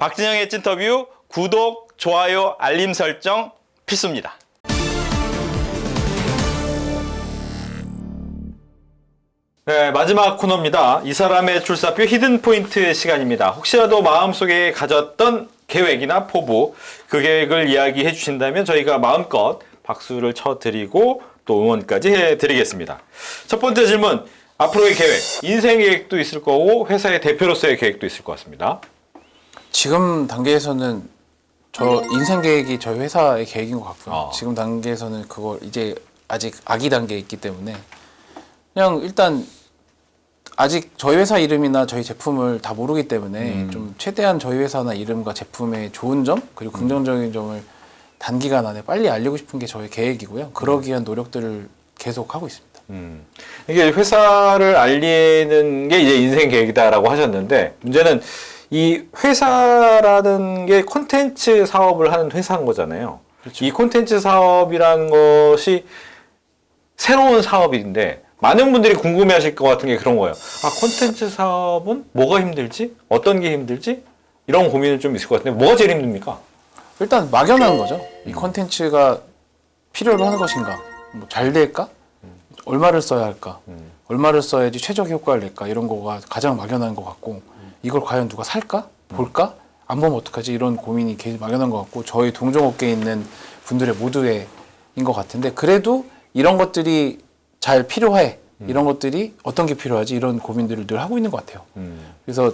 박진영의 찐터뷰 구독, 좋아요, 알림 설정 필수입니다. 네, 마지막 코너입니다. 이 사람의 출사표 히든 포인트 시간입니다. 혹시라도 마음속에 가졌던 계획이나 포부, 그 계획을 이야기해 주신다면 저희가 마음껏 박수를 쳐드리고 또 응원까지 해드리겠습니다. 첫 번째 질문, 앞으로의 계획, 인생 계획도 있을 거고 회사의 대표로서의 계획도 있을 것 같습니다. 지금 단계에서는 저 인생 계획이 저희 회사의 계획인 것 같고요. 지금 단계에서는 그걸 이제 아직 아기 단계에 있기 때문에 그냥 일단 아직 저희 회사 이름이나 저희 제품을 다 모르기 때문에 좀 최대한 저희 회사나 이름과 제품의 좋은 점 그리고 긍정적인 점을 단기간 안에 빨리 알리고 싶은 게 저희 계획이고요. 그러기 위한 노력들을 계속 하고 있습니다. 이게 회사를 알리는 게 이제 인생 계획이다라고 하셨는데 문제는 이 회사라는 게 콘텐츠 사업을 하는 회사인 거잖아요. 그렇죠. 이 콘텐츠 사업이라는 것이 새로운 사업인데 많은 분들이 궁금해하실 것 같은 게 그런 거예요. 아, 콘텐츠 사업은 뭐가 힘들지? 어떤 게 힘들지? 이런 고민은 좀 있을 것 같은데 뭐가 제일 힘듭니까? 일단 막연한 거죠. 이 콘텐츠가 필요로 하는 것인가? 뭐 잘 될까? 얼마를 써야 할까? 얼마를 써야지 최적의 효과를 낼까? 이런 거가 가장 막연한 것 같고 이걸 과연 누가 살까? 볼까? 안 보면 어떡하지? 이런 고민이 계속 막연한 것 같고 저희 동종업계에 있는 분들의 모두의 인 것 같은데 그래도 이런 것들이 잘 필요해. 이런 것들이 어떤 게 필요하지? 이런 고민들을 늘 하고 있는 것 같아요. 그래서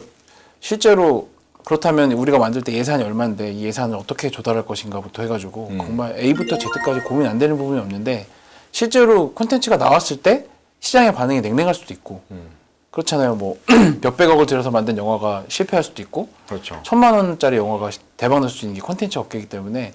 실제로 그렇다면 우리가 만들 때 예산이 얼마인데 이 예산을 어떻게 조달할 것인가부터 해가지고 정말 A부터 Z까지 고민 안 되는 부분이 없는데 실제로 콘텐츠가 나왔을 때 시장의 반응이 냉랭할 수도 있고 그렇잖아요. 뭐 몇백억을 들여서 만든 영화가 실패할 수도 있고 그렇죠. 1,000만 원짜리 영화가 대박 날 수 있는 게 콘텐츠 업계이기 때문에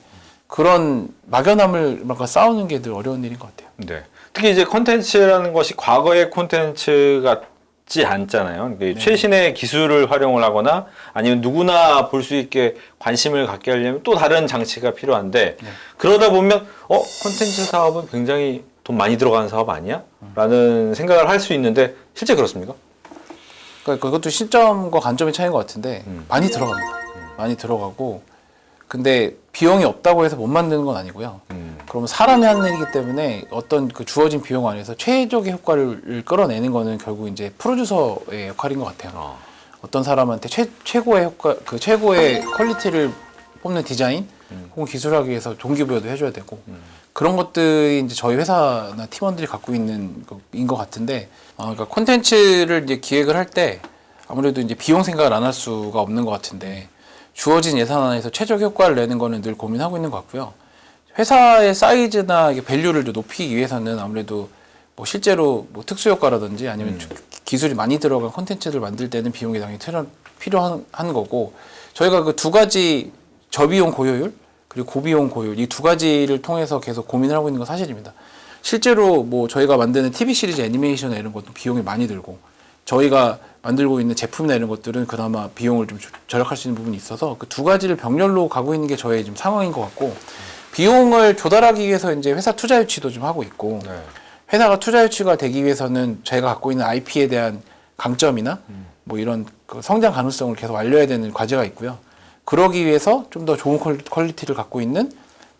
그런 막연함을 막 싸우는 게 늘 어려운 일인 것 같아요. 네. 특히 이제 콘텐츠라는 것이 과거의 콘텐츠 같지 않잖아요. 네. 최신의 기술을 활용을 하거나 아니면 누구나 볼 수 있게 관심을 갖게 하려면 또 다른 장치가 필요한데 네. 그러다 보면 콘텐츠 사업은 굉장히 돈 많이 들어가는 사업 아니야? 라는 생각을 할 수 있는데 실제 그렇습니까? 그러니까 그것도 시점과 관점의 차이인 것 같은데 많이 들어갑니다. 많이 들어가고 근데 비용이 없다고 해서 못 만드는 건 아니고요. 그러면 사람이 하는 일이기 때문에 어떤 그 주어진 비용 안에서 최적의 효과를 끌어내는 거는 결국 이제 프로듀서의 역할인 것 같아요. 어떤 사람한테 최고의 효과, 그 최고의 퀄리티를 뽑는 디자인 혹은 기술하기 위해서 동기부여도 해줘야 되고 그런 것들이 이제 저희 회사나 팀원들이 갖고 있는 거인 것 같은데 그러니까 콘텐츠를 이제 기획을 할 때 아무래도 이제 비용 생각을 안 할 수가 없는 것 같은데 주어진 예산 안에서 최적 효과를 내는 거는 늘 고민하고 있는 것 같고요. 회사의 사이즈나 이게 밸류를 좀 높이기 위해서는 아무래도 뭐 실제로 뭐 특수 효과라든지 아니면 기술이 많이 들어간 콘텐츠를 만들 때는 비용이 당연히 필요한 거고 저희가 그 두 가지 저비용 고효율 그리고 고비용 고효율 이 두 가지를 통해서 계속 고민을 하고 있는 건 사실입니다. 실제로 뭐 저희가 만드는 TV 시리즈 애니메이션이나 이런 것도 비용이 많이 들고 저희가 만들고 있는 제품이나 이런 것들은 그나마 비용을 좀 절약할 수 있는 부분이 있어서 그 두 가지를 병렬로 가고 있는 게 저의 지금 상황인 것 같고 비용을 조달하기 위해서 이제 회사 투자 유치도 좀 하고 있고 회사가 투자 유치가 되기 위해서는 저희가 갖고 있는 IP에 대한 강점이나 뭐 이런 그 성장 가능성을 계속 알려야 되는 과제가 있고요. 그러기 위해서 좀 더 좋은 퀄리티를 갖고 있는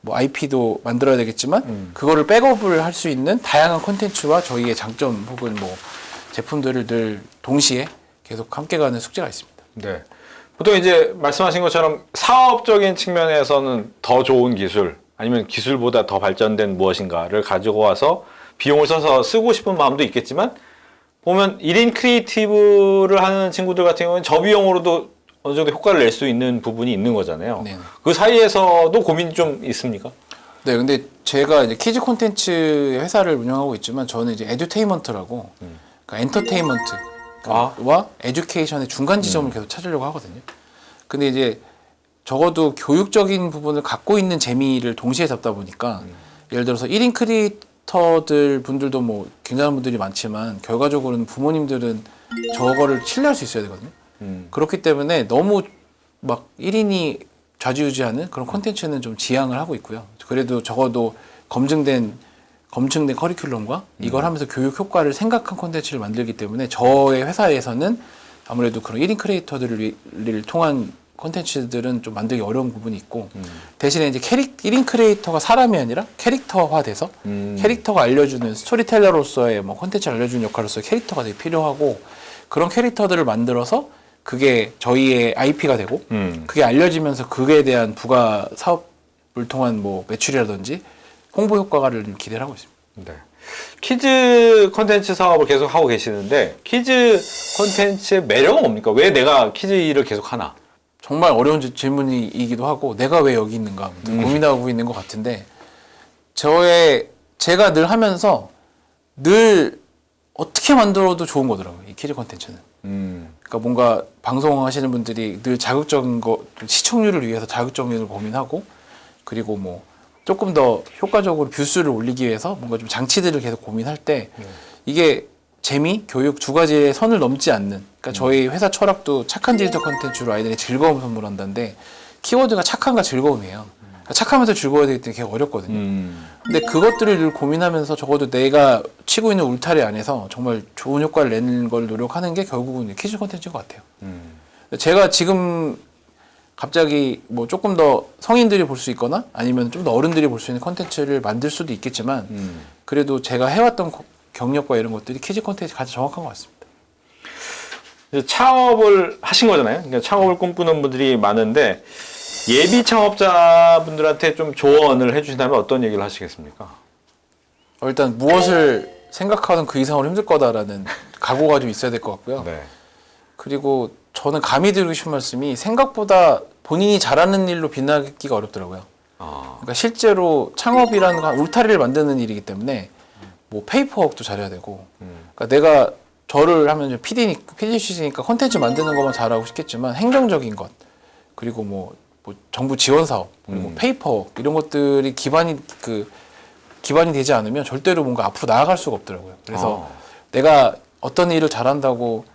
뭐 IP도 만들어야 되겠지만 그거를 백업을 할 수 있는 다양한 콘텐츠와 저희의 장점 혹은 뭐 제품들을 늘 동시에 계속 함께 가는 숙제가 있습니다. 네. 보통 이제 말씀하신 것처럼 사업적인 측면에서는 더 좋은 기술 아니면 기술보다 더 발전된 무엇인가를 가지고 와서 비용을 써서 쓰고 싶은 마음도 있겠지만 보면 1인 크리에이티브를 하는 친구들 같은 경우는 저비용으로도 어느 정도 효과를 낼 수 있는 부분이 있는 거잖아요. 네네. 그 사이에서도 고민이 좀 있습니까? 네, 근데 제가 이제 키즈 콘텐츠 회사를 운영하고 있지만 저는 이제 에듀테인먼트라고 그러니까 엔터테인먼트와 에듀케이션의 중간 지점을 계속 찾으려고 하거든요. 근데 이제 적어도 교육적인 부분을 갖고 있는 재미를 동시에 잡다 보니까 예를 들어서 1인 크리에이터들 분들도 뭐 굉장한 분들이 많지만 결과적으로는 부모님들은 저거를 신뢰할 수 있어야 되거든요. 그렇기 때문에 너무 막 1인이 좌지우지하는 그런 콘텐츠는 좀 지양을 하고 있고요. 그래도 적어도 검증된 커리큘럼과 이걸 하면서 교육 효과를 생각한 콘텐츠를 만들기 때문에 저의 회사에서는 아무래도 그런 1인 크리에이터들을 통한 콘텐츠들은 좀 만들기 어려운 부분이 있고 대신에 이제 1인 크리에이터가 사람이 아니라 캐릭터화돼서 캐릭터가 알려주는 스토리텔러로서의 뭐 콘텐츠를 알려주는 역할로서 캐릭터가 되게 필요하고 그런 캐릭터들을 만들어서 그게 저희의 IP가 되고 그게 알려지면서 그에 대한 부가 사업을 통한 뭐 매출이라든지 홍보 효과를 기대를 하고 있습니다. 네. 키즈 콘텐츠 사업을 계속 하고 계시는데 키즈 콘텐츠의 매력은 뭡니까? 왜 내가 키즈 일을 계속 하나? 정말 어려운 질문이기도 하고 내가 왜 여기 있는가 고민하고 있는 것 같은데 제가 늘 하면서 늘 어떻게 만들어도 좋은 거더라고요. 이 키즈 콘텐츠는. 그러니까 뭔가 방송하시는 분들이 늘 자극적인 거 시청률을 위해서 자극적인 걸 고민하고 그리고 뭐 조금 더 효과적으로 뷰수를 올리기 위해서 뭔가 좀 장치들을 계속 고민할 때 이게 재미, 교육 두 가지의 선을 넘지 않는 그러니까 저희 회사 철학도 착한 디지털 콘텐츠로 아이들에게 즐거움 선물한다는데 키워드가 착함과 즐거움이에요. 그러니까 착하면서 즐거워야 되기 때문에 되게 어렵거든요. 근데 그것들을 늘 고민하면서 적어도 내가 치고 있는 울타리 안에서 정말 좋은 효과를 내는 걸 노력하는 게 결국은 키즈 콘텐츠인 것 같아요. 제가 지금 갑자기 뭐 조금 더 성인들이 볼 수 있거나 아니면 좀 더 어른들이 볼 수 있는 콘텐츠를 만들 수도 있겠지만 그래도 제가 해왔던 경력과 이런 것들이 키즈 콘텐츠 가장 정확한 것 같습니다. 창업을 하신 거잖아요. 그러니까 창업을 꿈꾸는 분들이 많은데 예비 창업자분들한테 좀 조언을 해주신다면 어떤 얘기를 하시겠습니까? 일단 무엇을 생각하든 그 이상으로 힘들 거다라는 각오가 좀 있어야 될 것 같고요. 네. 그리고 저는 감히 드리고 싶은 말씀이 생각보다 본인이 잘하는 일로 빛나기가 어렵더라고요. 그러니까 실제로 창업이라는 건 울타리를 만드는 일이기 때문에 뭐 페이퍼워크도 잘해야 되고 그러니까 내가 저를 하면 PD시니까 콘텐츠 만드는 것만 잘하고 싶겠지만 행정적인 것 그리고 뭐 정부 지원 사업 그리고 페이퍼워크 이런 것들이 기반이 되지 않으면 절대로 뭔가 앞으로 나아갈 수가 없더라고요. 그래서 내가 어떤 일을 잘한다고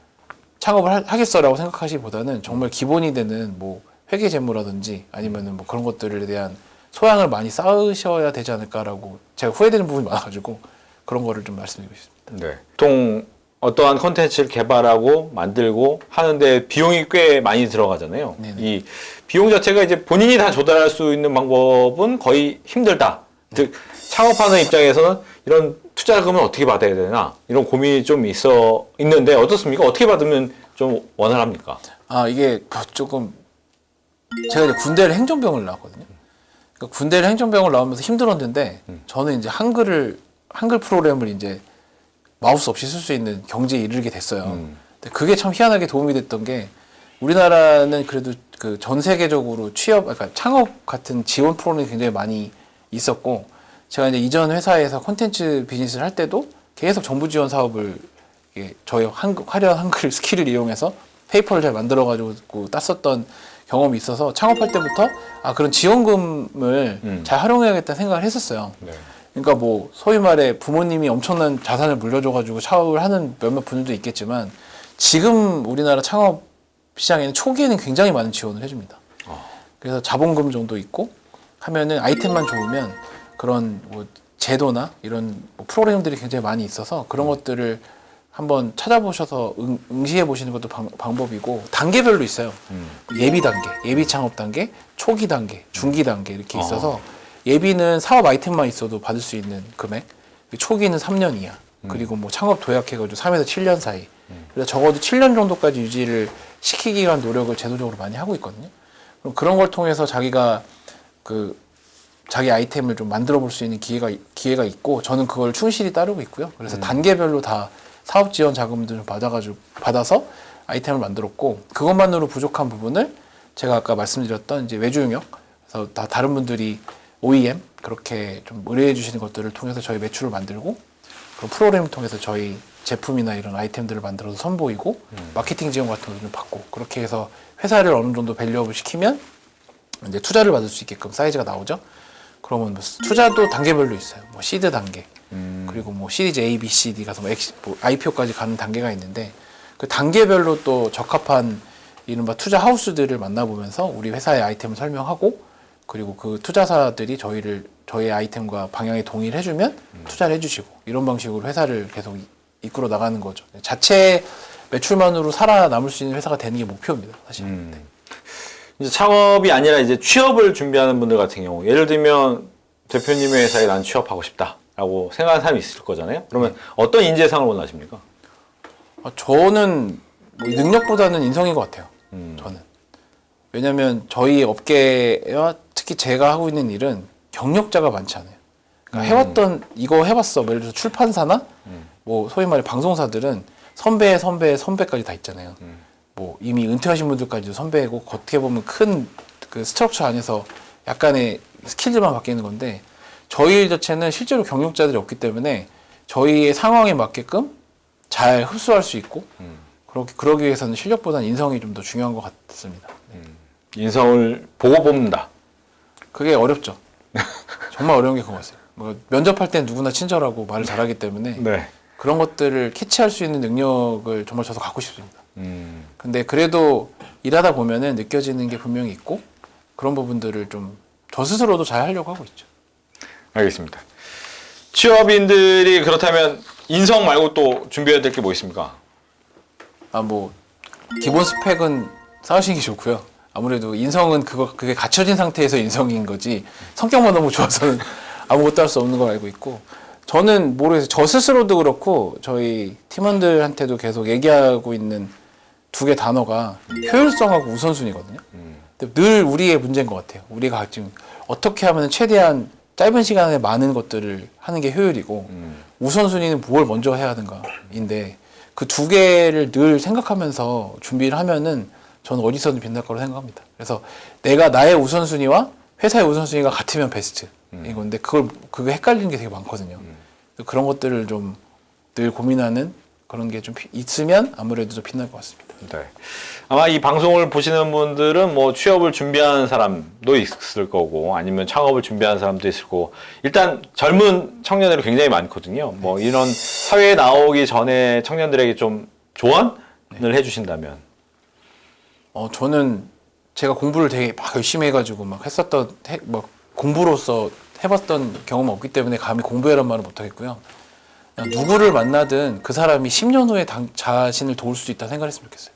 창업을 하겠어라고 생각하시기보다는 정말 기본이 되는 뭐 회계 재무라든지 아니면은 뭐 그런 것들에 대한 소양을 많이 쌓으셔야 되지 않을까라고 제가 후회되는 부분이 많아가지고 그런 거를 좀 말씀드리고 싶습니다. 네. 보통 어떠한 콘텐츠를 개발하고 만들고 하는데 비용이 꽤 많이 들어가잖아요. 네네. 이 비용 자체가 이제 본인이 다 조달할 수 있는 방법은 거의 힘들다. 즉 창업하는 입장에서는 이런 투자금을 어떻게 받아야 되나 이런 고민이 좀 있는데 어떻습니까? 어떻게 받으면 좀 원활합니까? 이게 조금 제가 이제 군대를 행정병을 나왔거든요. 그러니까 군대를 행정병을 나오면서 힘들었는데 저는 이제 한글 프로그램을 이제 마우스 없이 쓸 수 있는 경지에 이르게 됐어요. 근데 그게 참 희한하게 도움이 됐던 게 우리나라는 그래도 그 전 세계적으로 그러니까 창업 같은 지원 프로그램이 굉장히 많이 있었고 제가 이제 이전 회사에서 콘텐츠 비즈니스를 할 때도 계속 정부 지원 사업을 저희 화려한 한글 스킬을 이용해서 페이퍼를 잘 만들어가지고 땄었던 경험이 있어서 창업할 때부터 그런 지원금을 잘 활용해야겠다는 생각을 했었어요. 네. 그러니까 뭐 소위 말해 부모님이 엄청난 자산을 물려줘가지고 창업을 하는 몇몇 분들도 있겠지만 지금 우리나라 창업 시장에는 초기에는 굉장히 많은 지원을 해줍니다. 그래서 자본금 정도 있고 하면은 아이템만 좋으면 그런 뭐 제도나 이런 뭐 프로그램들이 굉장히 많이 있어서 그런 것들을 한번 찾아보셔서 응시해 보시는 것도 방법이고 단계별로 있어요. 예비 단계, 예비 창업 단계, 초기 단계, 중기 단계 이렇게 있어서 예비는 사업 아이템만 있어도 받을 수 있는 금액, 초기는 3년 이하, 그리고 뭐 창업 도약해가지고 3에서 7년 사이. 그래서 적어도 7년 정도까지 유지를 시키기 위한 노력을 제도적으로 많이 하고 있거든요. 그럼 그런 걸 통해서 자기가 자기 아이템을 좀 만들어 볼 수 있는 기회가 있고 저는 그걸 충실히 따르고 있고요. 그래서 단계별로 다 사업 지원 자금들을 받아서 아이템을 만들었고 그것만으로 부족한 부분을 제가 아까 말씀드렸던 이제 외주 용역, 그래서 다른 분들이 OEM 그렇게 좀 의뢰해 주시는 것들을 통해서 저희 매출을 만들고 그런 프로그램을 통해서 저희 제품이나 이런 아이템들을 만들어서 선보이고 마케팅 지원 같은 것도 좀 받고 그렇게 해서 회사를 어느 정도 밸류업을 시키면 이제 투자를 받을 수 있게끔 사이즈가 나오죠. 그러면 뭐 투자도 단계별로 있어요. 뭐 시드 단계 그리고 뭐 시리즈 A, B, C, D 가서 뭐 IPO까지 가는 단계가 있는데 그 단계별로 또 적합한 이른바 투자 하우스들을 만나보면서 우리 회사의 아이템을 설명하고 그리고 그 투자사들이 저희 아이템과 방향에 동의를 해주면 투자를 해주시고 이런 방식으로 회사를 계속 이끌어 나가는 거죠. 자체 매출만으로 살아남을 수 있는 회사가 되는 게 목표입니다, 사실. 네. 이제 창업이 아니라 이제 취업을 준비하는 분들 같은 경우, 예를 들면 대표님의 회사에 난 취업하고 싶다라고 생각하는 사람이 있을 거잖아요. 그러면 어떤 인재상을 원하십니까? 저는 뭐 능력보다는 인성인 것 같아요. 저는. 왜냐면 저희 업계와 특히 제가 하고 있는 일은 경력자가 많지 않아요. 그러니까 해왔던, 이거 해봤어. 뭐 예를 들어서 출판사나 뭐 소위 말해 방송사들은 선배까지 다 있잖아요. 뭐 이미 은퇴하신 분들까지도 선배고, 어떻게 보면 큰 그 스트럭처 안에서 약간의 스킬들만 바뀌는 건데, 저희 일 자체는 실제로 경력자들이 없기 때문에 저희의 상황에 맞게끔 잘 흡수할 수 있고, 그러기 위해서는 실력보다는 인성이 좀 더 중요한 것 같습니다. 인성을 보고 뽑는다. 그게 어렵죠. 정말 어려운 게 그거 같아요. 뭐 면접할 땐 누구나 친절하고 말을 잘하기 때문에 네. 그런 것들을 캐치할 수 있는 능력을 정말 저도 갖고 싶습니다. 근데 그래도 일하다 보면은 느껴지는 게 분명히 있고, 그런 부분들을 좀 저 스스로도 잘 하려고 하고 있죠. 알겠습니다. 취업인들이 그렇다면 인성 말고 또 준비해야 될 게 뭐 있습니까? 뭐 기본 스펙은 쌓으시는 게 좋고요. 아무래도 인성은 그게 갖춰진 상태에서 인성인 거지, 성격만 너무 좋아서는 아무것도 할 수 없는 걸 알고 있고, 저는 모르겠어요. 저 스스로도 그렇고 저희 팀원들한테도 계속 얘기하고 있는 두 개 단어가 효율성하고 우선순위거든요. 근데 늘 우리의 문제인 것 같아요. 우리가 지금 어떻게 하면 최대한 짧은 시간에 많은 것들을 하는 게 효율이고, 우선순위는 뭘 먼저 해야 하는가인데, 그 두 개를 늘 생각하면서 준비를 하면은 저는 어디서든 빛날 거라고 생각합니다. 그래서 내가 나의 우선순위와 회사의 우선순위가 같으면 베스트인 건데, 그게 헷갈리는 게 되게 많거든요. 그런 것들을 좀 늘 고민하는 그런 게 좀 있으면 아무래도 좀 빛날 것 같습니다. 네. 아마 이 방송을 보시는 분들은 뭐 취업을 준비하는 사람도 있을 거고, 아니면 창업을 준비하는 사람도 있을 거고, 일단 젊은 청년들이 굉장히 많거든요. 뭐 이런 사회에 나오기 전에 청년들에게 좀 조언을 해주신다면? 저는 제가 공부를 되게 막 열심히 해가지고 막 공부로서 해봤던 경험은 없기 때문에 감히 공부해란 말은 못하겠고요. 그냥 누구를 만나든 그 사람이 10년 후에 자신을 도울 수 있다는 생각을 했으면 좋겠어요.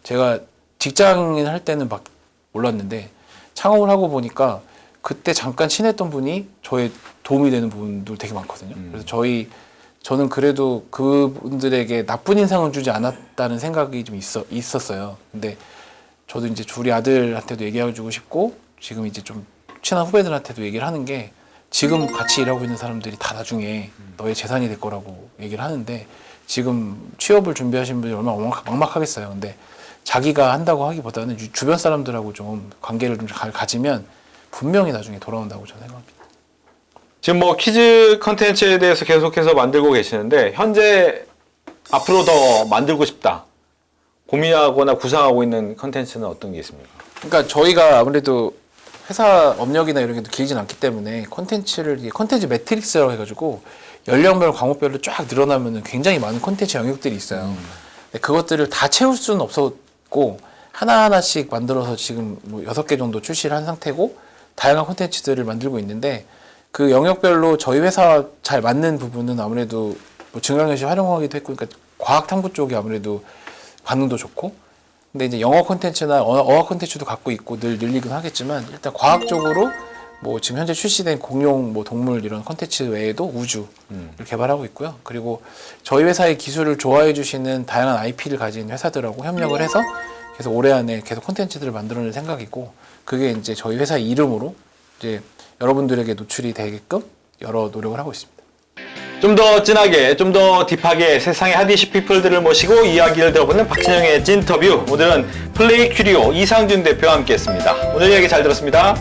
제가 직장인 할 때는 막 몰랐는데, 창업을 하고 보니까 그때 잠깐 친했던 분이 저의 도움이 되는 부분도 되게 많거든요. 그래서 저는 그래도 그분들에게 나쁜 인상을 주지 않았다는 생각이 좀 있었어요. 근데 저도 이제 우리 아들한테도 얘기해주고 싶고, 지금 이제 좀 친한 후배들한테도 얘기를 하는 게, 지금 같이 일하고 있는 사람들이 다 나중에 너의 재산이 될 거라고 얘기를 하는데, 지금 취업을 준비하시는 분들이 얼마나 막막하겠어요. 근데 자기가 한다고 하기보다는 주변 사람들하고 좀 관계를 좀 가지면 분명히 나중에 돌아온다고 저는 생각합니다. 지금 뭐 퀴즈 컨텐츠에 대해서 계속해서 만들고 계시는데, 현재 앞으로 더 만들고 싶다, 고민하거나 구상하고 있는 컨텐츠는 어떤 게 있습니까? 그러니까 저희가 아무래도 회사 업력이나 이런 게 길진 않기 때문에 컨텐츠 매트릭스라고 해가지고 연령별, 과목별로 쫙 늘어나면 굉장히 많은 컨텐츠 영역들이 있어요. 근데 그것들을 다 채울 수는 없었고, 하나하나씩 만들어서 지금 뭐 6개 정도 출시를 한 상태고, 다양한 컨텐츠들을 만들고 있는데, 그 영역별로 저희 회사와 잘 맞는 부분은 아무래도 뭐 증강현실 활용하기도 했고, 그러니까 과학탐구 쪽이 아무래도 반응도 좋고, 근데 이제 영어 콘텐츠나 어학 콘텐츠도 갖고 있고 늘 늘리긴 하겠지만, 일단 과학적으로 뭐 지금 현재 출시된 공룡, 뭐 동물 이런 콘텐츠 외에도 우주를 개발하고 있고요. 그리고 저희 회사의 기술을 좋아해 주시는 다양한 IP를 가진 회사들하고 협력을 해서 계속 올해 안에 계속 콘텐츠들을 만들어낼 생각이고, 그게 이제 저희 회사 이름으로 이제 여러분들에게 노출이 되게끔 여러 노력을 하고 있습니다. 좀 더 진하게, 좀 더 딥하게 세상의 핫이슈 피플들을 모시고 이야기를 들어보는 박진영의 찐터뷰. 오늘은 플레이 큐리오 이상준 대표와 함께 했습니다. 오늘 이야기 잘 들었습니다.